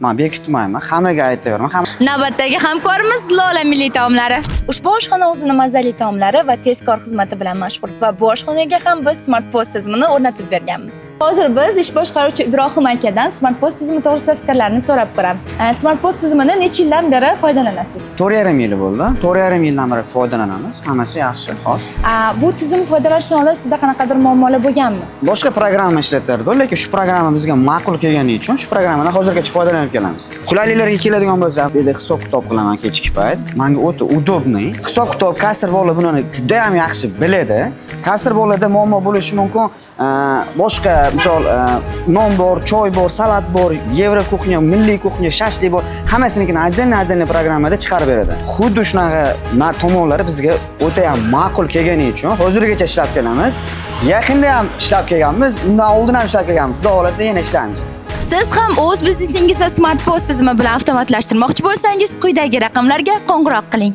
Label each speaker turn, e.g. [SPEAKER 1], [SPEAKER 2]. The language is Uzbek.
[SPEAKER 1] Men bekitmayman, hammaga aytayoraman.
[SPEAKER 2] Navbatdagi hamkorimiz Lola Milliy taomlari. Ushbu oshxona o'zining mazali taomlari va tezkor xizmati bilan mashhur va bu oshxonaga ham biz Smart Post tizimini o'rnatib berganmiz. Hozir biz ish boshqaruvchi Ibrohim akadan Smart Post tizimi to'g'risida fikrlarini so'rab ko'ramiz. Smart Post tizimini necha yildan beri foydalanasiz?
[SPEAKER 1] 4,5 yil bo'ldi. 4,5 yildan beri foydalanamiz. Hammasi yaxshi, xo'sh.
[SPEAKER 2] Bu tizim foydalanishdan oldin sizda qanaqadir muammolar bo'lganmi?
[SPEAKER 1] Boshqa programma ishlatardi, lekin shu programma bizga ma'qul kelgani uchun shu programmadan hozirgacha foydalanib kelamiz. Qulayliklarga keladigan bo'lsa, bu yerda hisob-kitob qilaman kechki payt. Menga o'ta udobniy. Hisob-kitob kasr bola buni juda ham yaxshi biladi. Kasr bolada muammo bo'lishi mumkin. Boshqa misol non bor, choy bor, salat bor, yevro kuxnya, milliy kuxnya, shashlik bor. Hammasinikini отдельно programmada chiqarib beradi. Xuddi shunaqa tomonlari bizga o'ta ham ma'qul kelgani uchun hozirgacha ishlab kelamiz. Yaqinda ham ishlab kelganmiz, undan oldin ham ishlab kelganmiz. Xudo xolasa yana ishlaymiz.
[SPEAKER 2] Siz ham o'z biznesingizni Smart Post tizimi bilan avtomatlashtirmoqchi bo'lsangiz, quyidagi raqamlarga qo'ng'iroq qiling.